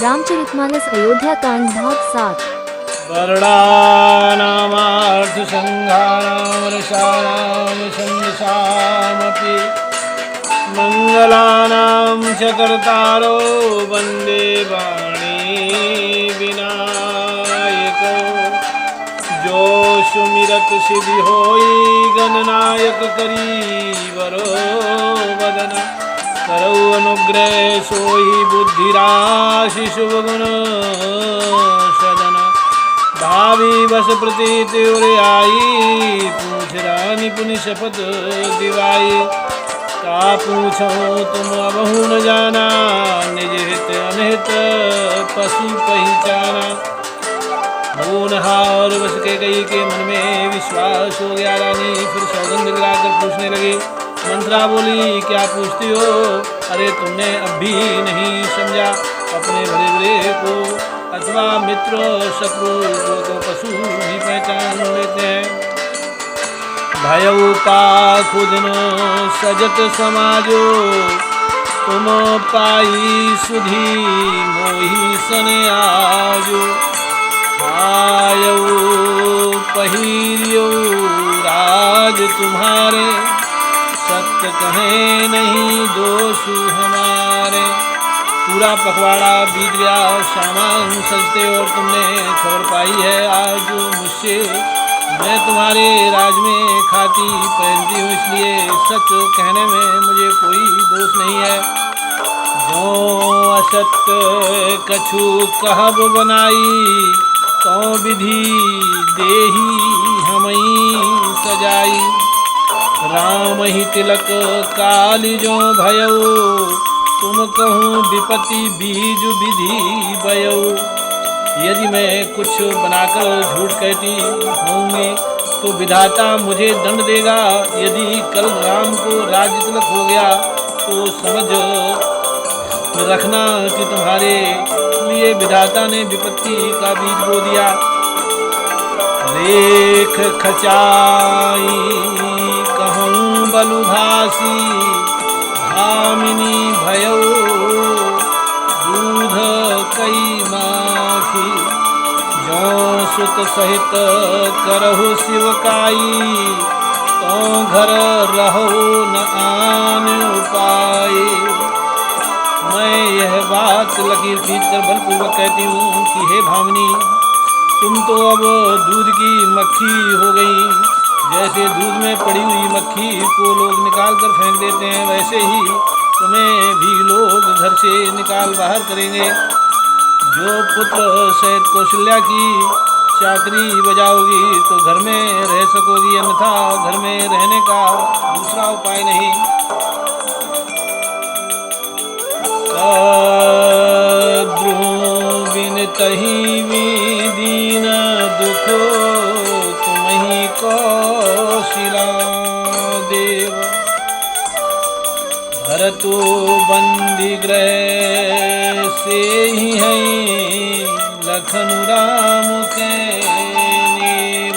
रामचरितमानस अयोध्या कांड भाग 7। वर्णानामार्थसंघानां रसानां छन्दसामपि मङ्गलानां च कर्तारो वन्दे वाणी विनायको जो सुमिरत सिद्धि होई गणनायक करीवरो वदना करौ अनुग्रह सोई बुद्धिराशि शुभ गुण सदन भावी बस प्रतीत उरे आई पूछ रानी पुनि शपथ दिवाई का पूछो तुम अबहु न जाना निज हित अनहित पशु पहचाना होनहार बस के गई के मन में विश्वास हो गया। रानी फिर सौगंध गिराकर पूछने लगी। मंत्रा बोली क्या पूछती हो? अरे तुमने अब भी नहीं समझा अपने भले भले को अथवा मित्र शत्रु को पशु भी पहचान लेते हैं। भयउ खुद न सजत समाजो तुम पाई सुधी मोही सने आजो आयऊ पहिरियो राज तुम्हारे सत्य कहे नहीं दोष हमारे। पूरा पखवाड़ा बीत गया और सामान सजते और तुमने खबर पाई है आज मुझसे मैं तुम्हारे राज में खाती पहनती हूँ, इसलिए सच कहने में मुझे कोई दोष नहीं है। जो असत्य कछु कहब बनाई तो विधि देही हमई सजाई। राम ही तिलक काली जो भयऊ तुम कहूँ विपत्ति बीज विधि बयऊ। यदि मैं कुछ बनाकर झूठ कहती होंगी तो विधाता मुझे दंड देगा। यदि कल राम को राज्य तिलक हो गया तो समझ रखना कि तुम्हारे लिए विधाता ने विपत्ति का बीज बो दिया। रेख खचाई कहूँ बलुभासी भामिनी भयऊ दूध कई माखी जो सुत सहित करहु शिवकाई तो घर रहो न आन उपाय। मैं यह बात लकीर खींचकर बलपूर्वक कहती हूँ कि हे भामिनी तुम तो अब दूध की मक्खी हो गई। जैसे दूध में पड़ी हुई मक्खी को लोग निकाल कर फेंक देते हैं वैसे ही तुम्हें भी लोग घर से निकाल बाहर करेंगे। जो पुत्र सहित कौशल्या की चाकरी बजाओगी तो घर में रह सकोगी, अन्यथा घर में रहने का दूसरा उपाय नहीं। तही दीन दुखो तुम्ही कौशिला देव भरतो बंदी ग्रह से ही है लखन राम के नेव।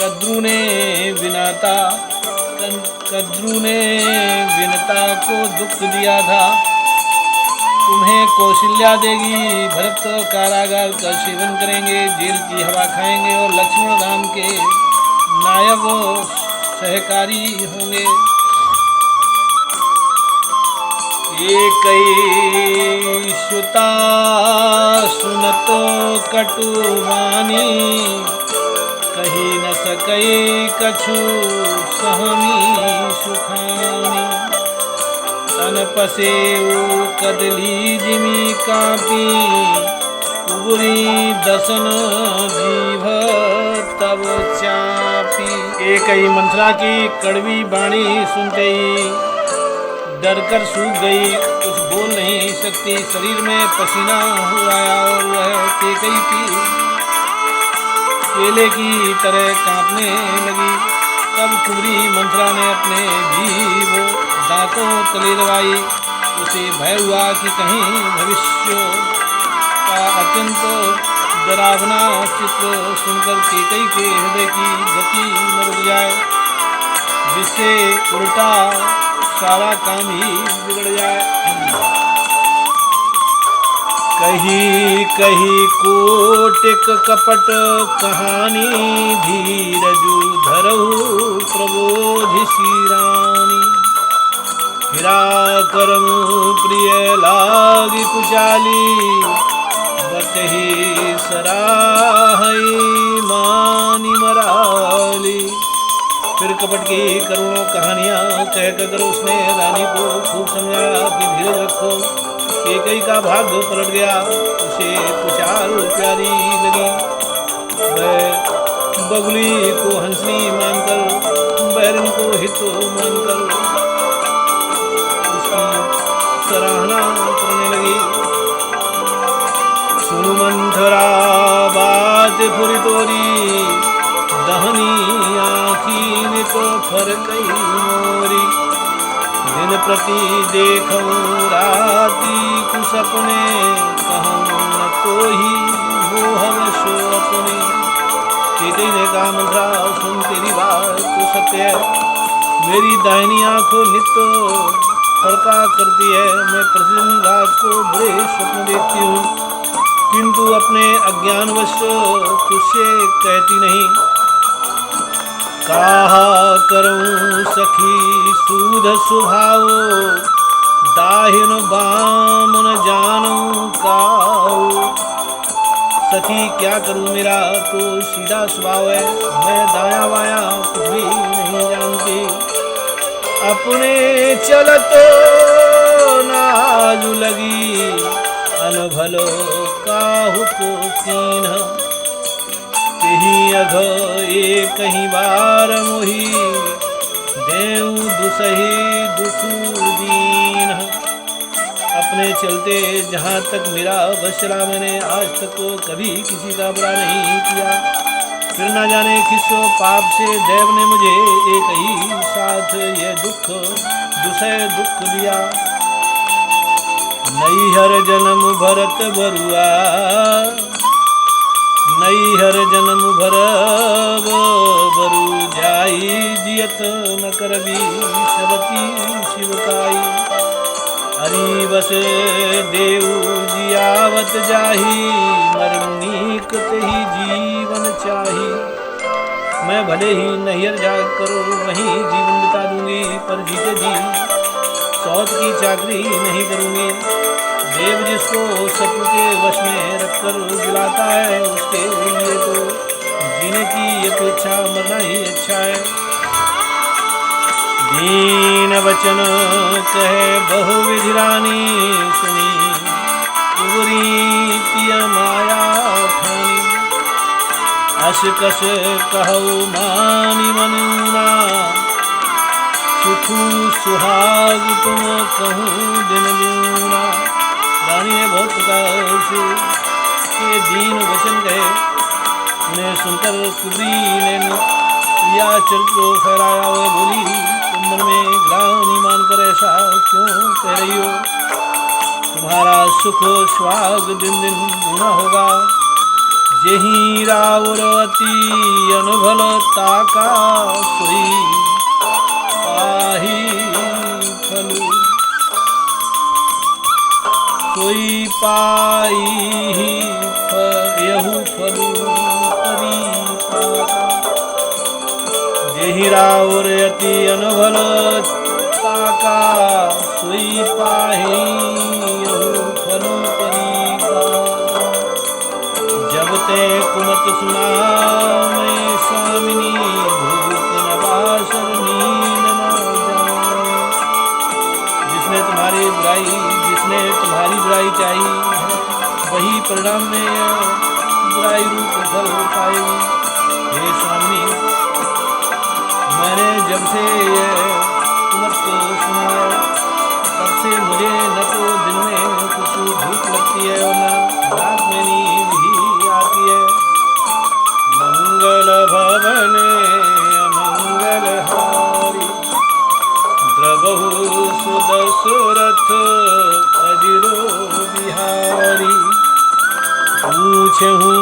कद्रु ने विनता को दुख दिया था, तुम्हें कौशल्या देगी। भरत कारागार का सेवन करेंगे, जेल की हवा खाएंगे और लक्ष्मण राम के नायब सहकारी होंगे। एक सुता सुनतो कटुवानी कही न सकई कछु सहमी सुखानी। तन पसेऊ कदली जिमी कापी उबरी दसन जीव तब चापी। एक ही मंथरा की कड़वी बाणी सुनते ही डरकर सूख गई, कुछ बोल नहीं सकती। शरीर में पसीना हो आया और वह केकई की केले की तरह कांपने लगी। तब कुबरी मंथरा ने अपने जीभ दांतों तले दबाई। उसे भय हुआ कि कहीं भविष्य का अत्यंत डरावना चित्र सुनकर केकई के हृदय की गति न रुक जाए, जिससे उल्टा सारा काम ही बिगड़ जाए। कही कही कोटिक कपट कहानी, धीरजु धरहु प्रबोधि श्रीरानी। फिरा करमु प्रिय लागी कुचाली, बतही सराहई मानी मराली। फिर कपट की करोड़ों कहानियां कहकर उसने रानी को खूब समझाया कि धीरज रखो। केकई का भाग्य पलट गया, उसे कुचाल प्यारी लगी। वह बगुली को हंसनी मानकर, बैरन को हित मानकर उसकी सराहना करने लगी। सुनु मंथरा बात फुरी तोरी, दहनी आँखी में तो फरकई मोरी। दिन प्रति देखऊं राती कुसपने, कहूँ न तो ही हो हवशो अपने। केकई ने कहा मंथरा सुन तेरी बात तो सत्य है, मेरी दाहिनी आँखों नित्य फड़का करती है। मैं प्रतिदिन रात को बड़े स्वप्न देखती हूँ, किंतु अपने अज्ञानवश तुझसे कहती नहीं। काहा करूं सखी सूध सुभाव, दाहिन बाम न जानूं काऊ। सखी क्या करूं, मेरा तो सीधा स्वभाव है, मैं दाया वाया कुछ भी नहीं जानती। अपने चलतो नाजु लगी, अनभलो काहू को कीन्ह। कहीं अघ एक कहीं बार मोही, देऊ दुसही दुखु दीन। अपने चलते जहाँ तक मेरा बस चला, मैंने आज तक तो कभी किसी का बुरा नहीं किया। फिर न जाने किस पाप से देव ने मुझे एक ही साथ ये दुख दुसह दुख दिया। नैहर जन्म भरत बरुआ, नैहर जन्म भरब बरु जाई। जियत न करबी सबती शिवकाई, हरि बस देव जियावत जाही। मरनीक तही जीवन चाही, मैं भले ही नैहर जाकर वहीं जीवन बिता दूंगी, पर जीते जी सौत की चाकरी नहीं करूंगी। देव जिसको सत्व के वश में रखकर बुलाता है, उसके लिए तो जीने की अपेक्षा मरना ही अच्छा है। दीन वचन कहे बहुविधि रानी, सुनी उबरी पिया माया ठानी। अस कस कहु मानी मनुना, सुखु सुहाग तुम कहूँ दिन दूना। रानी ने बहुत प्रकार से के दीन वचन कहे, उन्हें सुनकर कुबरी ने प्रिया चरित्र फहराया। वह बोली, तुम मन में ग्लानि मानकर ऐसा क्यों कह रही हो? तुम्हारा सुख स्वाग दिन दिन दूना होगा। जेहि रावर अति अनभल ताका, सोई पाही फलु। सोई पाई यहु फलु परिपाका। जेहि रावर अति अनभल ताका, सोई पाही यहु फलु परिपाका। जब ते कुमत सुना मैं स्वामिनी, भूख न बासर नींद न जाए। जिसने तुम्हारी बुराई चाहिए, वही परिणाम में बुराई रूप फल पाएगी। हे स्वामी, मैंने जब से यह कुमत सुना है, तब से मुझे न तो दिन में कुछ भूख लगती है और न रात में नींद ही आती है। मंगल भवन अमंगल हारी, द्रवहु सुदशरथ अजिरो बिहारी। पूछहु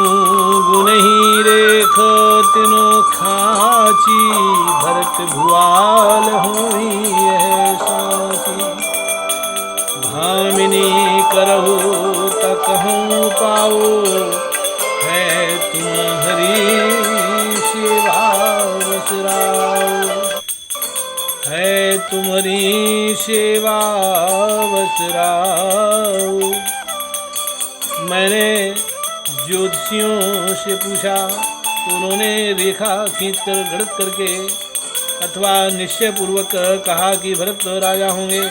गुण ही रेख तिनो खाची, भरत भुआल हुई है साची। भामिनी करहु तकहु आओ, है तुम हरि सेवा बसराओ, है तुम्हारी सेवा बसराओ। मैंने ज्योतिषियों से पूछा तो उन्होंने रेखा खींचकर गणित करके अथवा निश्चय पूर्वक कहा कि भरत राजा होंगे।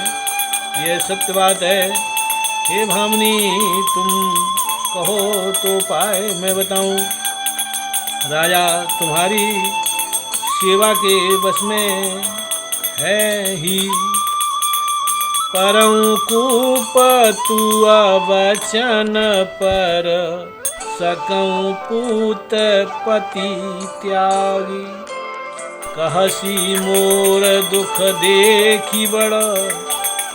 यह सत्य बात है। हे भामिनी, तुम कहो तो उपाय मैं बताऊं। राजा तुम्हारी सेवा के बस में है ही, परं कूप तू वचन पर सकऊं पूत पति त्यागी। कहसी मोर दुख देखी बड़,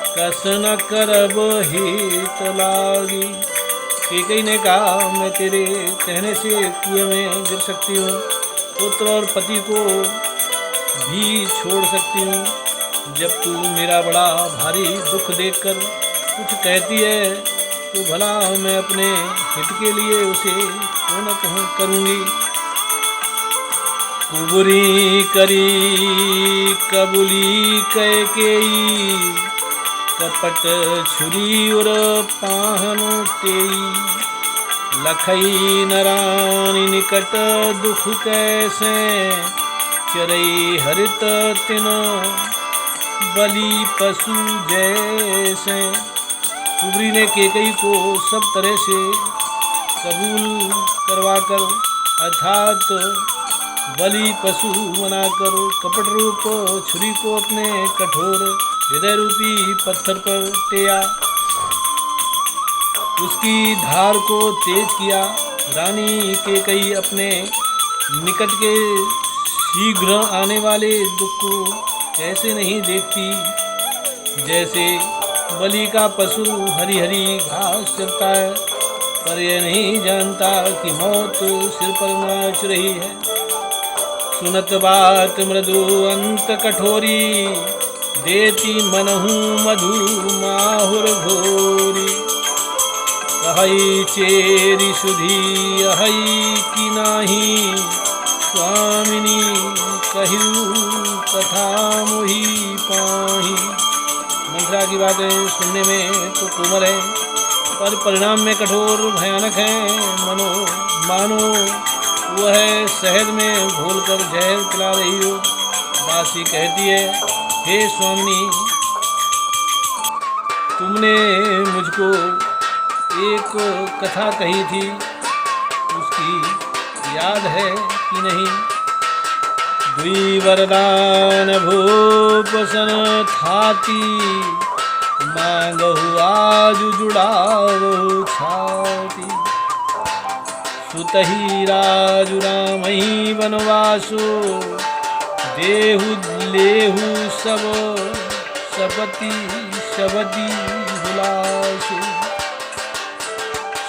कस न करब हित लागी। कैकेयी ने कहा, मैं तेरे कहने से कुएं में गिर सकती हूँ, पुत्र और पति को भी छोड़ सकती हूँ। जब तू मेरा बड़ा भारी दुख देखकर कुछ कहती है तो भला मैं अपने हित के लिए उसे क्यों न करूँगी। कुबरी करी कबूली कैकेयी, कपट छुरी और पाहनु तेई। लखई नरानी निकट दुख कैसे, चरई हरित तिन बलि पशु जैसे। कुबरी ने कैकेयी को सब तरह से कबूल करवाकर अर्थात बलि पशु बनाकर कपट रूप छुरी को अपने कठोर हृदय रूपी पत्थर पर टेया, उसकी धार को तेज किया। रानी कैकेयी अपने निकट के शीघ्र आने वाले दुख को कैसे नहीं देखती। जैसे बलि का पशु हरी हरी घास चरता है, पर यह नहीं जानता कि मौत सिर पर नाच रही है। सुनत बात मृदु अंत कठोरी, देती मनहु मधु माहुर घोरी। कहई चेरी सुधी अहई की नाही, स्वामिनी कहू कथा मुही पाही। मंत्रा की बातें सुनने में तो कोमल है, पर परिणाम में कठोर भयानक है। मानो वह शहद में घोलकर जहर पिला रही हो। दासी कहती है, हे स्वामिनी, तुमने मुझको एक कथा कही थी, उसकी याद है कि नहीं। दुई वरदान भूप सन थाती, मांगहु आज जुड़ावहु छाती। सुतहि राजु रामहि वनवासो, देहु लेहु सब सपति शबदी हुलासु।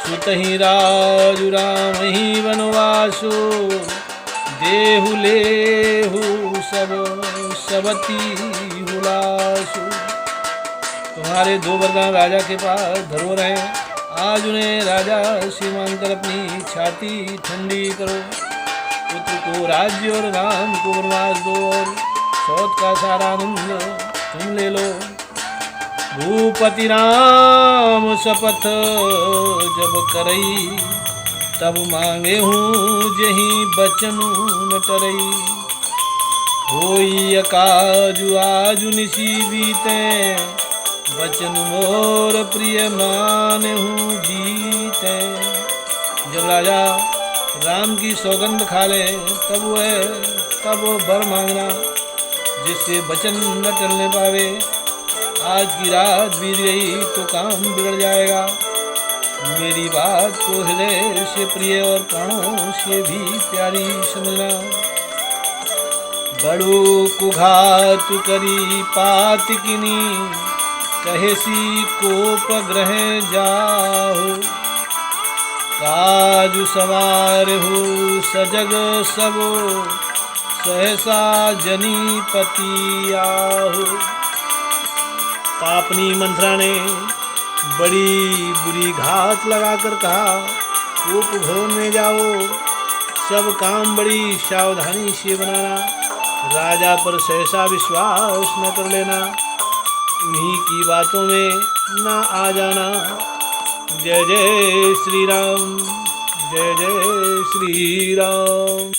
सुतहि राजु रामहि वनवासो, देहु लेहु सब सबती हुलासु। तुम्हारे दो वरदान राजा के पास धरोहर हैं, आज उन्हें राजा से मांगकर अपनी छाती ठंडी करो। पुत्र को राज्य और राम को वनवास दो, और सौत का सारा आनंद तुम ले लो। भूपति राम शपथ जब करई, तब मांगे हूँ जही बचन न टरई। होई अकाजु आजु निशी बीते, बचन मोर प्रिय मान हूँ जीते। जब राजा राम की सौगंध खा ले तब वर मांगना, जिससे वचन न टलने पावे। आज की रात बीत गई तो काम बिगड़ जाएगा। मेरी बात को हृदय से प्रिय और प्राणों से भी प्यारी समझना। बड़ो कुघात करी पातिकिनी, कहेसी कोप ग्रह जाहो। काजु सवार हो सजग सबो, सहसा जनी पति आहो। पापनी मंत्रा ने बड़ी बुरी घात लगाकर कहा, उपभवन में जाओ, सब काम बड़ी सावधानी से बनाना, राजा पर सहसा विश्वास न कर लेना, उन्हीं की बातों में न आ जाना। जय जय श्री राम, जय जय श्री राम।